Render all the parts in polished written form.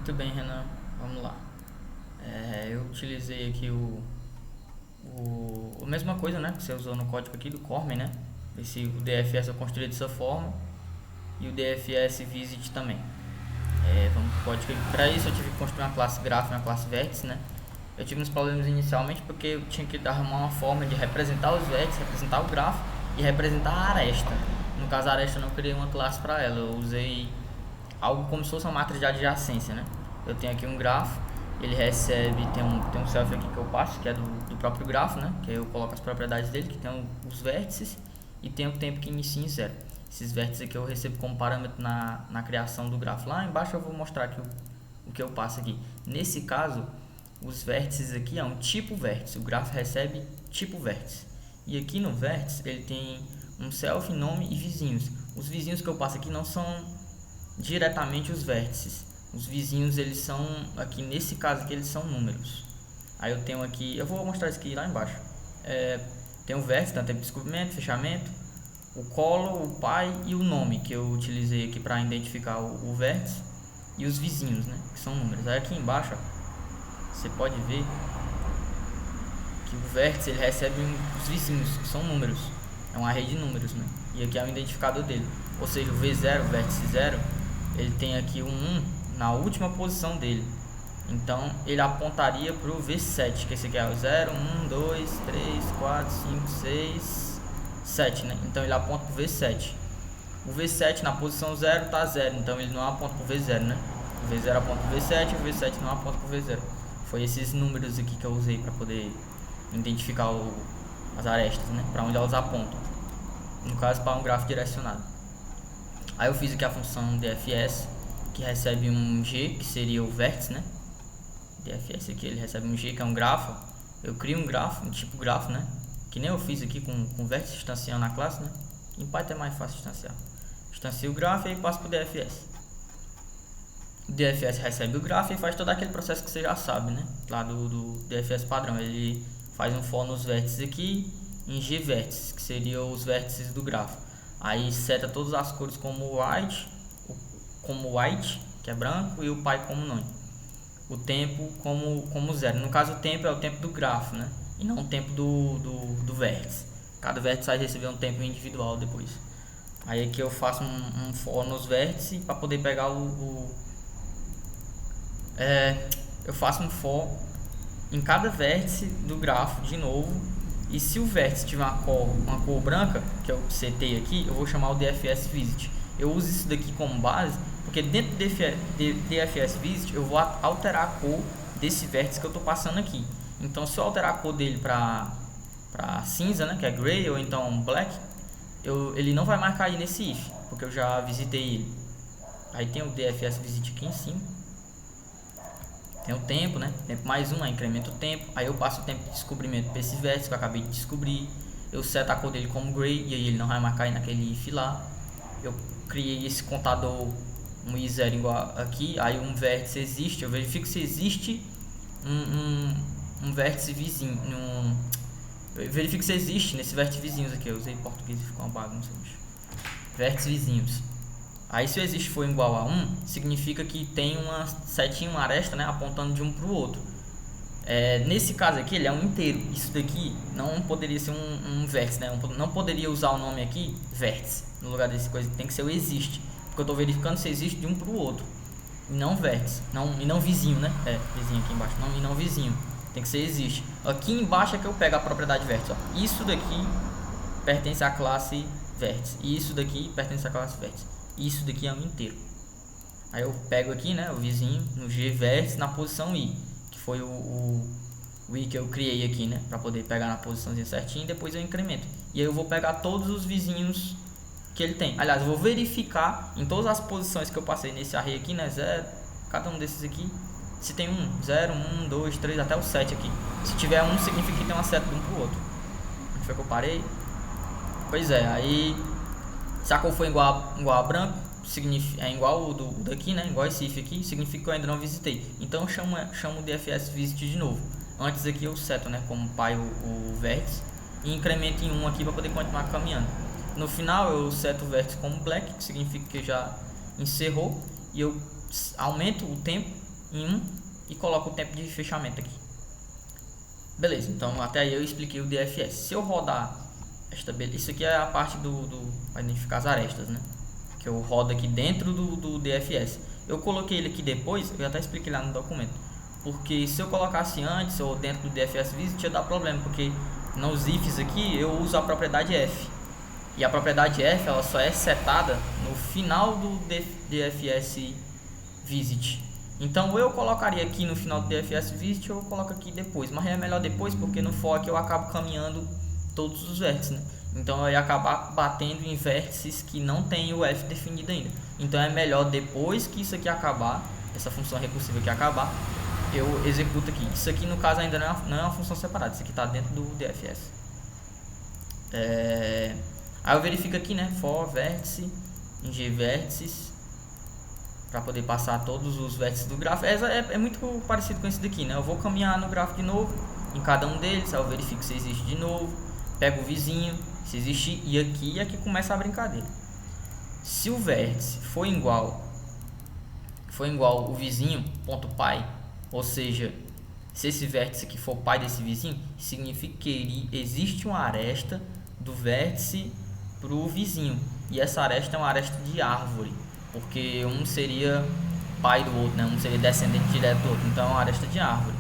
Muito bem, Renan. Vamos lá. Eu utilizei aqui a mesma coisa, né? Que você usou no código aqui do Cormen, né? O DFS eu construí dessa forma e o DFS Visit também. Vamos pro código aqui. Para isso eu tive que construir uma classe grafo e uma classe vértice, né? Eu tive uns problemas inicialmente porque eu tinha que arrumar uma forma de representar os vértices, representar o grafo e representar a aresta. No caso, a aresta eu não criei uma classe para ela, eu usei algo como se fosse uma matriz de adjacência, né? Eu tenho aqui um grafo, ele recebe, tem um self aqui que eu passo, que é do próprio grafo, né? Que eu coloco as propriedades dele, que tem os vértices e tem o tempo que inicia em zero. Esses vértices aqui eu recebo como parâmetro na criação do grafo. Lá embaixo eu vou mostrar aqui o que eu passo aqui. Nesse caso, os vértices aqui é um tipo vértice, o grafo recebe tipo vértice. E aqui no vértice ele tem um self, nome e vizinhos. Os vizinhos que eu passo aqui não são diretamente os vértices. Os vizinhos, eles são, aqui nesse caso aqui, eles são números. Aí eu tenho aqui, eu vou mostrar isso aqui lá embaixo. Tem o vértice, tem o tempo de descobrimento, fechamento, o colo, o pai e o nome que eu utilizei aqui para identificar o vértice, e os vizinhos, né, que são números. Aí aqui embaixo, ó, você pode ver que o vértice ele recebe os vizinhos, que são números. É uma array de números, né? E aqui é o identificador dele. Ou seja, o V0, o vértice 0, ele tem aqui um 1 na última posição dele. Então ele apontaria para o V7, que esse aqui é o 0, 1, 2, 3, 4, 5, 6, 7, né? Então ele aponta para o V7. O V7 na posição 0 está 0, então ele não aponta para o V0, né? O V0 aponta para o V7 e o V7 não aponta para o V0. Foi esses números aqui que eu usei para poder identificar as arestas, né? Para onde elas apontam. No caso, para um grafo direcionado. Aí eu fiz aqui a função DFS, que recebe um G, que seria o vértice, né? DFS aqui, ele recebe um G, que é um grafo. Eu crio um grafo, um tipo grafo, né? Que nem eu fiz aqui com vértice instanciando na classe, né? Em Python é mais fácil instanciar. Instancio o grafo e aí passo para o DFS. O DFS recebe o grafo e faz todo aquele processo que você já sabe, né? Lá do DFS padrão. Ele faz um for nos vértices aqui em G vértices, que seriam os vértices do grafo. Aí seta todas as cores como white, que é branco, e o pi como none. O tempo como zero. No caso, o tempo é o tempo do grafo, né? E não o tempo do vértice. Cada vértice vai receber um tempo individual depois. Aí aqui eu faço um for nos vértices para poder pegar eu faço um for em cada vértice do grafo de novo. E se o vértice tiver uma cor branca, que eu setei aqui, eu vou chamar o DFS Visit. Eu uso isso daqui como base, porque dentro do DFS Visit eu vou alterar a cor desse vértice que eu estou passando aqui. Então se eu alterar a cor dele para cinza, né, que é gray, ou então black, ele não vai marcar aí nesse if, porque eu já visitei ele. Aí tem o DFS Visit aqui em cima. Tem o tempo, né? Tempo mais 1, aí incrementa o tempo. Aí eu passo o tempo de descobrimento para esse vértice que eu acabei de descobrir. Eu seto a cor dele como gray, e aí ele não vai marcar aí naquele if lá. Eu criei esse contador, um i0 igual aqui. Aí um vértice existe, eu verifico se existe um vértice vizinho. Eu verifico se existe nesse vértice vizinhos aqui. Eu usei em português e ficou uma bagunça, bicho. Vértices vizinhos. Aí se o existe for igual a 1, significa que tem uma setinha, uma aresta, né, apontando de um para o outro. Nesse caso aqui ele é um inteiro. Isso daqui não poderia ser um vértice, né? Não poderia usar o nome aqui vértice no lugar desse coisa. Tem que ser o existe, porque eu estou verificando se existe de um para o outro e não vértice, e não vizinho, né? Vizinho aqui embaixo, não, e não vizinho. Tem que ser existe. Aqui embaixo é que eu pego a propriedade vértice, ó. Isso daqui pertence à classe vértice e isso daqui pertence à classe vértice. Isso daqui é um inteiro. Aí eu pego aqui, né, o vizinho no G vértice na posição I, que foi o I que eu criei aqui, né, para poder pegar na posiçãozinha certinho, e depois eu incremento. E aí eu vou pegar todos os vizinhos que ele tem. Aliás, eu vou verificar em todas as posições que eu passei nesse array aqui, né, 0, cada um desses aqui, se tem 1, 0, 1, 2, 3, até o 7 aqui. Se tiver 1, significa que tem uma seta de um pro outro. Onde foi que eu parei? Pois é, aí se a cor for igual a branco, é igual o daqui, né? Igual esse if aqui, significa que eu ainda não visitei. Então eu chamo o DFS Visit de novo. Antes aqui eu seto, né, como pai o vértice e incremento em 1 aqui para poder continuar caminhando. No final eu seto o vértice como black, que significa que já encerrou, e eu aumento o tempo em 1 e coloco o tempo de fechamento aqui. Beleza, então até aí eu expliquei o DFS. Se eu rodar isso aqui é a parte para identificar as arestas, né? Que eu rodo aqui dentro do DFS. Eu coloquei ele aqui depois, eu até expliquei lá no documento. Porque se eu colocasse antes ou dentro do DFS Visit ia dar problema, porque nos ifs aqui eu uso a propriedade F. E a propriedade F ela só é setada no final do DFS Visit. Então eu colocaria aqui no final do DFS Visit ou eu coloco aqui depois. Mas é melhor depois porque no for aqui eu acabo caminhando todos os vértices, né? Então eu ia acabar batendo em vértices que não tem o F definido ainda. Então é melhor depois que isso aqui acabar, essa função recursiva aqui acabar, eu executo aqui. Isso aqui no caso ainda não é uma função separada, isso aqui está dentro do DFS. Aí eu verifico aqui, né, for vértice, ng vértices, para poder passar todos os vértices do gráfico. É muito parecido com esse daqui, né? Eu vou caminhar no gráfico de novo, em cada um deles, aí eu verifico se existe de novo, pego o vizinho, se existir, e aqui é que começa a brincadeira. Se o vértice for igual o vizinho ponto pai, ou seja, se esse vértice aqui for pai desse vizinho, significa que existe uma aresta do vértice para o vizinho, e essa aresta é uma aresta de árvore, porque um seria pai do outro, né? Um seria descendente direto do outro, então é uma aresta de árvore.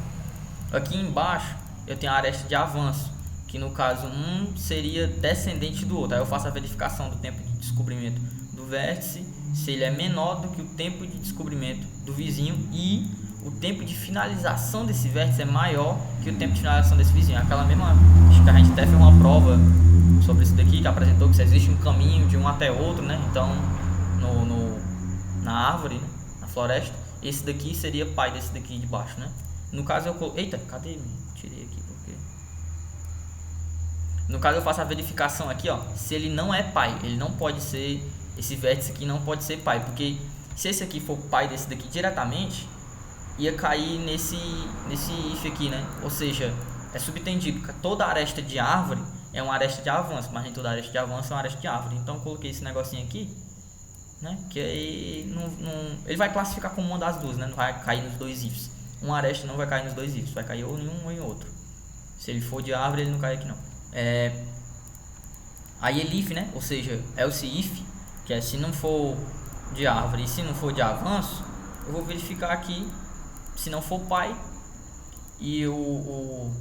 Aqui embaixo eu tenho a aresta de avanço, que no caso um seria descendente do outro. Aí eu faço a verificação do tempo de descobrimento do vértice, se ele é menor do que o tempo de descobrimento do vizinho, e o tempo de finalização desse vértice é maior que o tempo de finalização desse vizinho. Aquela mesma, acho que a gente até fez uma prova sobre isso daqui, que apresentou que existe um caminho de um até outro, né? Então na árvore, né? Na floresta, esse daqui seria pai desse daqui de baixo, né? No caso eu eita, cadê? Tirei aqui porque no caso eu faço a verificação aqui, ó, se ele não é pai, ele não pode ser, esse vértice aqui não pode ser pai, porque se esse aqui for pai desse daqui diretamente, ia cair nesse if aqui, né? Ou seja, é subtendido que toda aresta de árvore é uma aresta de avanço, mas nem toda aresta de avanço é uma aresta de árvore. Então eu coloquei esse negocinho aqui, né? Que aí ele vai classificar como uma das duas, né? Não vai cair nos dois ifs. Uma aresta não vai cair nos dois ifs, vai cair ou em um ou em outro. Se ele for de árvore, ele não cai aqui não. Aí elif, né? Ou seja, else if, que é se não for de árvore e se não for de avanço, eu vou verificar aqui se não for pai e o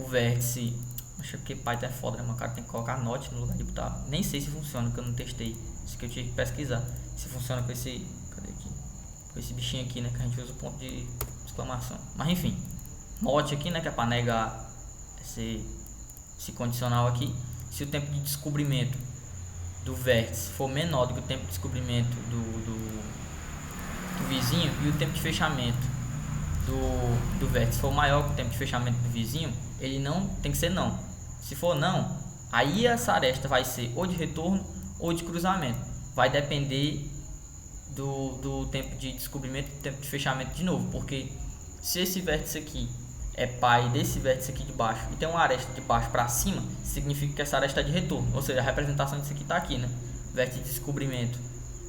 vértice, acho que pai tá foda, né? Mas o cara tem que colocar not no lugar de botar. Nem sei se funciona, porque eu não testei. Isso que eu tinha que pesquisar se funciona com esse, cadê aqui? Com esse bichinho aqui, né? Que a gente usa o ponto de exclamação. Mas enfim, not aqui, né? Que é para negar esse condicional aqui. Se o tempo de descobrimento do vértice for menor do que o tempo de descobrimento do vizinho, e o tempo de fechamento do vértice for maior que o tempo de fechamento do vizinho, ele não tem que ser não. Se for não, aí essa aresta vai ser ou de retorno ou de cruzamento. Vai depender do tempo de descobrimento e do tempo de fechamento de novo, porque se esse vértice aqui é pai desse vértice aqui de baixo e tem uma aresta de baixo para cima, significa que essa aresta é de retorno, ou seja, a representação disso aqui está aqui, né? Vértice de descobrimento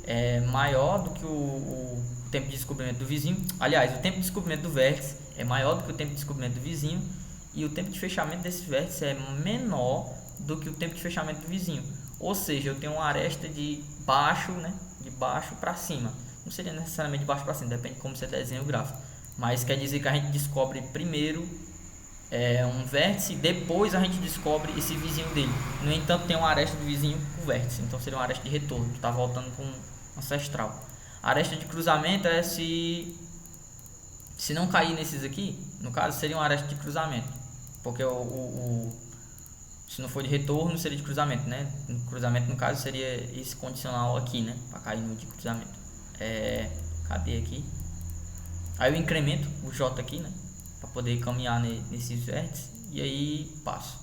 é maior do que o tempo de descobrimento do vizinho. Aliás, o tempo de descobrimento do vértice é maior do que o tempo de descobrimento do vizinho, e o tempo de fechamento desse vértice é menor do que o tempo de fechamento do vizinho. Ou seja, eu tenho uma aresta de baixo, né? De baixo para cima. Não seria necessariamente de baixo para cima, depende de como você desenha o gráfico. Mas quer dizer que a gente descobre primeiro um vértice, depois a gente descobre esse vizinho dele. No entanto, tem uma aresta do vizinho com o vértice, então seria uma aresta de retorno, está voltando com um ancestral. A aresta de cruzamento é se não cair nesses aqui, no caso seria uma aresta de cruzamento, porque se não for de retorno seria de cruzamento, né? Cruzamento no caso seria esse condicional aqui, né? Para cair no de cruzamento. Cadê aqui? Aí eu incremento o J aqui, né? Para poder caminhar nesses vértices, e aí passo.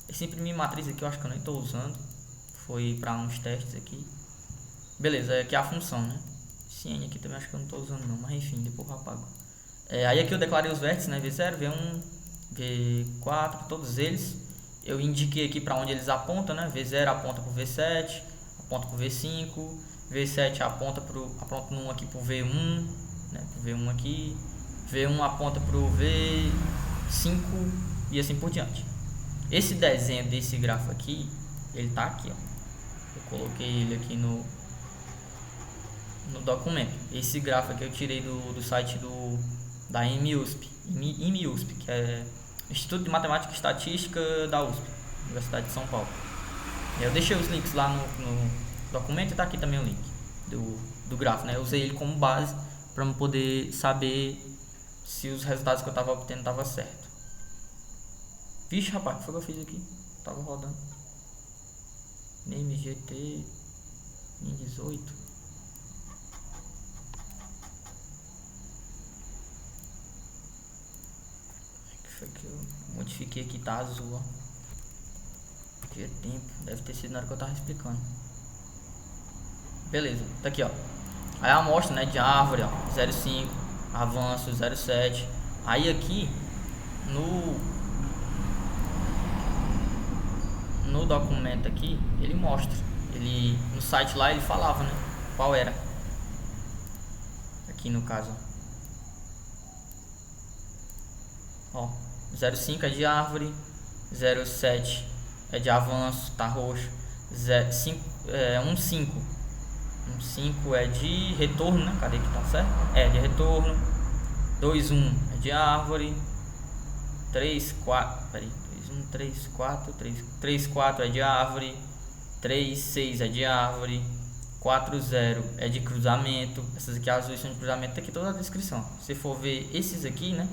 Esse imprimir matriz aqui eu acho que eu nem estou usando, foi para uns testes aqui. Beleza, aqui é a função, né? Cn aqui também acho que eu não estou usando não, mas enfim, depois eu apago. Aí aqui eu declarei os vértices, né? V0, V1, V4, todos eles. Eu indiquei aqui para onde eles apontam, né? V0 aponta para o V7, aponta para o V5, V7 aponta no aqui para o V1, né? Pro V1 aqui, V1 aponta para o V5 e assim por diante. Esse desenho desse grafo aqui, ele tá aqui, ó. Eu coloquei ele aqui no documento. Esse grafo aqui eu tirei do site da IMUSP, que é Instituto de Matemática e Estatística da USP, Universidade de São Paulo. Eu deixei os links lá no documento e tá aqui também o link do grafo, né? Eu usei ele como base para poder saber se os resultados que eu estava obtendo estavam certo. Vixe, rapaz, o que foi que eu fiz aqui? Tava rodando. NMGT 18. Que foi que eu modifiquei aqui, tá azul, ó. Tinha tempo, deve ter sido na hora que eu tava explicando. Beleza, tá aqui, ó. Aí a amostra, né, de árvore, ó, 0,5, avanço 0,7. Aí aqui no documento aqui, ele mostra. No site lá ele falava, né, qual era. Aqui no caso, ó, 0,5 é de árvore, 0,7 é de avanço, tá roxo. 1,5 é de retorno, né? Cadê que tá certo? É de retorno. 2,1 é de árvore. 3,4, peraí, 2,1, 3,4, 3,4 é de árvore. 3,6 é de árvore. 4,0 é de cruzamento. Essas aqui azuis são de cruzamento, tá aqui toda a descrição. Se for ver esses aqui, né?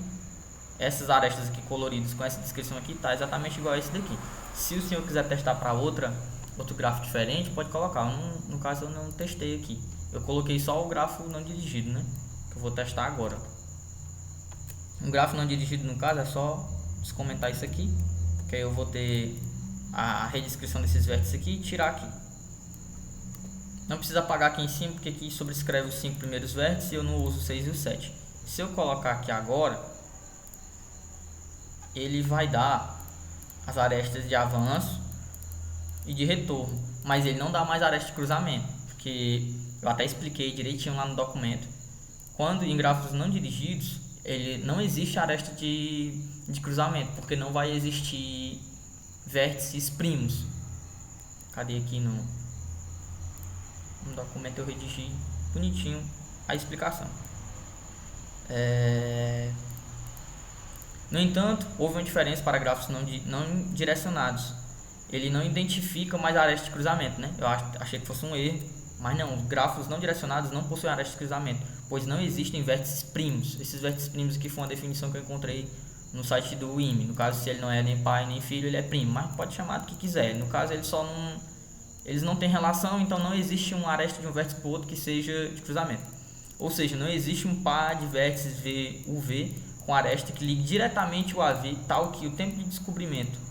Essas arestas aqui coloridas com essa descrição aqui, tá exatamente igual a esse daqui. Se o senhor quiser testar para outro grafo diferente, pode colocar. No caso eu não testei aqui. Eu coloquei só o grafo não dirigido, né? Que eu vou testar agora. Um grafo não dirigido, no caso, é só descomentar isso aqui. Que aí eu vou ter a redescrição desses vértices aqui e tirar aqui. Não precisa apagar aqui em cima, porque aqui sobrescreve os 5 primeiros vértices e eu não uso o 6 e o 7. Se eu colocar aqui agora, ele vai dar as arestas de avanço e de retorno, mas ele não dá mais aresta de cruzamento, porque eu até expliquei direitinho lá no documento. Quando em gráficos não dirigidos, ele não existe aresta de cruzamento, porque não vai existir vértices primos. Cadê aqui no documento? Eu redigi bonitinho a explicação. No entanto, houve uma diferença para grafos não direcionados. Ele não identifica mais a aresta de cruzamento, né? Eu achei que fosse um erro, mas não. Os grafos não direcionados não possuem aresta de cruzamento, pois não existem vértices primos. Esses vértices primos aqui foi uma definição que eu encontrei no site do IME. No caso, se ele não é nem pai nem filho, ele é primo, mas pode chamar do que quiser. No caso, eles não têm relação, então não existe uma aresta de um vértice para o outro que seja de cruzamento. Ou seja, não existe um par de vértices VUV com aresta que ligue diretamente o AV, tal que o tempo de descobrimento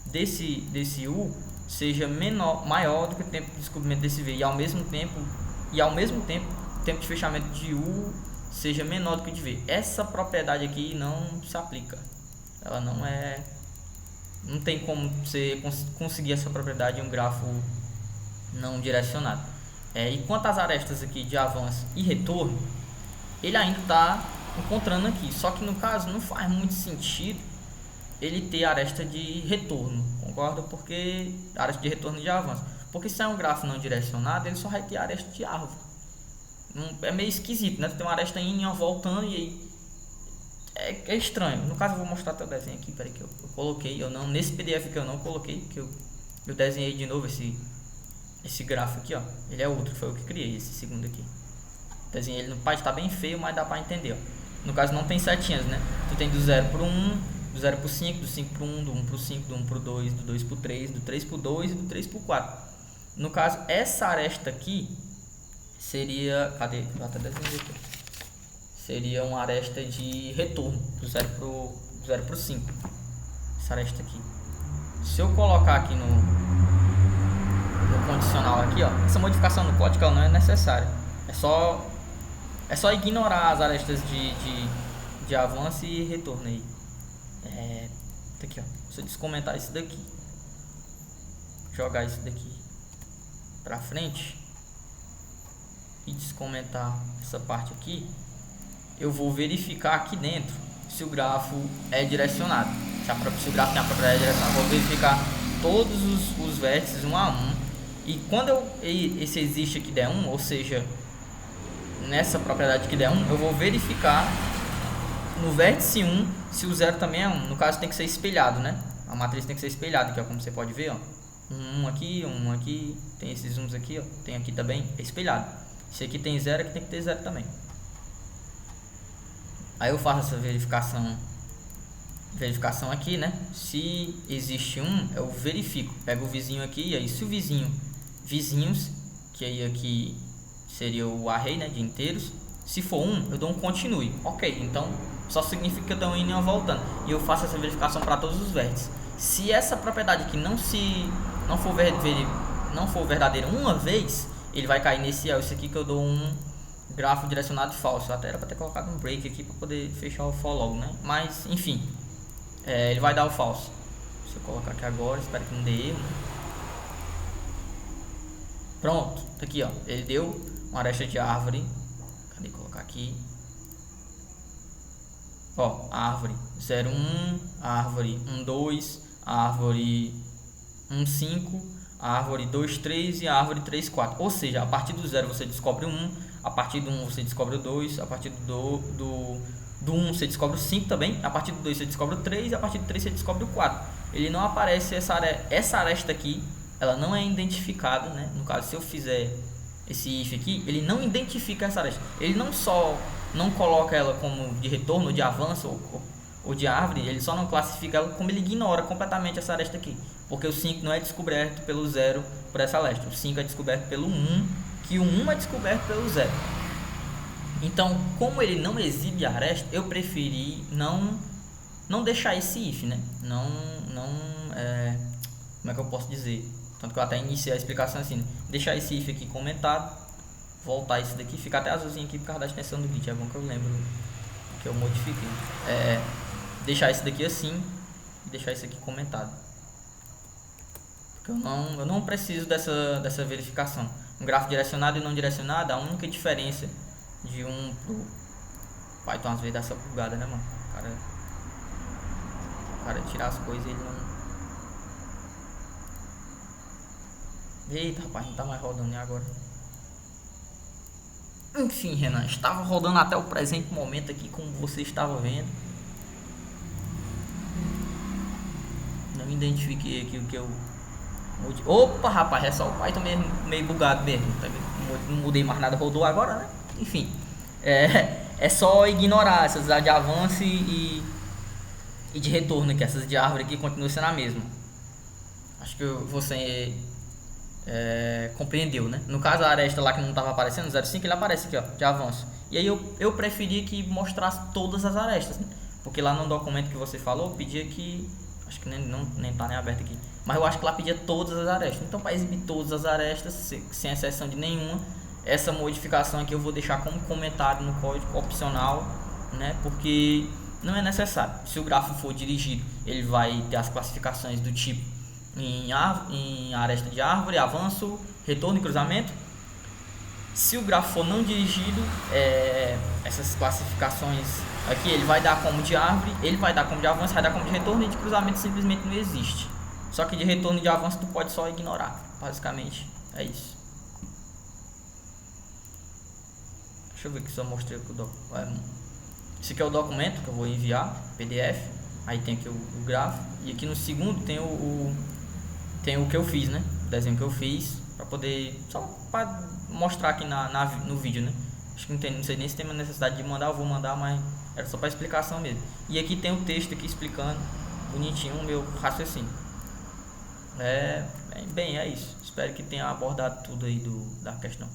desse U seja maior do que o tempo de descobrimento desse V, e ao mesmo tempo o tempo de fechamento de U seja menor do que o de V. Essa propriedade aqui não se aplica. Ela não tem como você conseguir essa propriedade em um grafo não direcionado. E quanto às arestas aqui de avanço e retorno, ele ainda está encontrando aqui, só que no caso não faz muito sentido ele ter aresta de retorno, concorda? Porque aresta de retorno e de avanço, porque se é um grafo não direcionado, ele só vai ter aresta de árvore. É meio esquisito, né? Tem uma aresta indo e voltando, e aí é estranho. No caso eu vou mostrar até o desenho aqui, peraí, que eu coloquei, nesse PDF que eu não coloquei, que eu desenhei de novo esse grafo aqui, ó. Ele é outro, foi eu que criei, esse segundo aqui. Desenhei ele no Python, tá bem feio, mas dá pra entender, ó. No caso não tem setinhas, né? Tu tem do 0 pro 1, do 0 pro 5, do 5 pro 1, do 1 pro 5, do 1 pro 2, do 2 pro 3, do 3 pro 2 e do 3 pro 4. No caso, essa aresta aqui seria... Cadê? Eu até desenhei aqui. Seria uma aresta de retorno, do 0 pro 5. Essa aresta aqui. Se eu colocar aqui no condicional aqui, ó, essa modificação no código ela não é necessária. É só ignorar as arestas de avanço e retorno aí. Tá aqui, ó. Se eu descomentar isso daqui, jogar isso daqui pra frente e descomentar essa parte aqui, eu vou verificar aqui dentro se o grafo é direcionado. Se o grafo tem a propriedade direcionada, vou verificar todos os vértices um a um. E quando esse existe aqui der 1, ou seja, nessa propriedade aqui der 1, eu vou verificar no vértice 1 se o 0 também é 1. No caso tem que ser espelhado, né? A matriz tem que ser espelhada, que é como você pode ver, ó. Um aqui, tem esses uns aqui, ó. Tem aqui também, é espelhado. Se aqui tem 0, aqui tem que ter 0 também. Aí eu faço essa verificação aqui, né? Se existe 1, eu verifico. Pego o vizinho aqui, e aí se o vizinhos, que aí aqui seria o array, né, de inteiros. Se for 1, eu dou um continue. Ok, então só significa que eu estou indo e voltando. E eu faço essa verificação para todos os vértices. Se essa propriedade aqui não for verdadeira uma vez, ele vai cair nesse else aqui, que eu dou um grafo direcionado falso. Até era para ter colocado um break aqui para poder fechar o for logo, né? Mas enfim, ele vai dar o falso. Se eu colocar aqui agora, espero que não dê erro, né? Pronto, tá aqui, ó. Ele deu uma aresta de árvore. Cadê? Colocar aqui. Ó, árvore 01, árvore 12, árvore 15, árvore 23 e árvore 34. Ou seja, a partir do 0 você descobre o 1, a partir do 1 você descobre o 2, a partir do 1 você descobre o 5 também, a partir do 2 você descobre o 3 e a partir do 3 você descobre o 4. Ele não aparece essa aresta aqui, ela não é identificada, né? No caso, se eu fizer esse if aqui, ele não identifica essa aresta. Ele não coloca ela como de retorno, de avanço ou de árvore, ele só não classifica ela, como ele ignora completamente essa aresta aqui. Porque o 5 não é descoberto pelo 0 por essa aresta. O 5 é descoberto pelo 1, que o 1 é descoberto pelo 0. Então, como ele não exibe a aresta, eu preferi não deixar esse if, né? Como é que eu posso dizer? Tanto que eu até iniciei a explicação assim, né? Deixar esse if aqui comentado, voltar isso daqui, ficar até azulzinho aqui por causa da extensão do Git. É bom que eu lembro que eu modifiquei. Deixar isso daqui assim e deixar isso aqui comentado. Porque eu não preciso dessa verificação. Um grafo direcionado e não direcionado, a única diferença de um pro Python às vezes dá essa bugada, né, mano? O cara tirar as coisas e ele não... Eita, rapaz, não tá mais rodando nem agora. Enfim, Renan, estava rodando até o presente momento aqui, como você estava vendo. Não identifiquei aqui o que eu... Opa, rapaz, é só o Python mesmo, meio bugado mesmo. Não mudei mais nada, rodou agora, né? Enfim, é só ignorar essas de avanço e de retorno aqui. Essas de árvore aqui continuam sendo a mesma. Acho que você... compreendeu, né? No caso a aresta lá que não estava aparecendo, 0,5, ele aparece aqui, ó, de avanço. E aí eu preferi que mostrasse todas as arestas, né? Porque lá no documento que você falou, pedia que... Acho que nem tá nem aberto aqui. Mas eu acho que lá pedia todas as arestas. Então, para exibir todas as arestas, sem exceção de nenhuma, essa modificação aqui eu vou deixar como comentário no código opcional, né? Porque não é necessário. Se o grafo for dirigido, ele vai ter as classificações do tipo em aresta de árvore, avanço, retorno e cruzamento. Se o grafo for não dirigido, essas classificações aqui ele vai dar como de árvore, ele vai dar como de avanço, vai dar como de retorno, e de cruzamento simplesmente não existe. Só que de retorno e de avanço tu pode só ignorar. Basicamente é isso. Deixa eu ver aqui se eu mostrei o documento. Esse aqui é o documento que eu vou enviar, PDF. Aí tem aqui o grafo. E aqui no segundo tem o que eu fiz, né? O desenho que eu fiz, para poder, só para mostrar aqui no vídeo, né? Acho que não sei nem se tem necessidade de mandar, eu vou mandar, mas era só para explicação mesmo. E aqui tem o texto aqui explicando bonitinho o meu raciocínio. Bem, é isso. Espero que tenha abordado tudo aí da questão.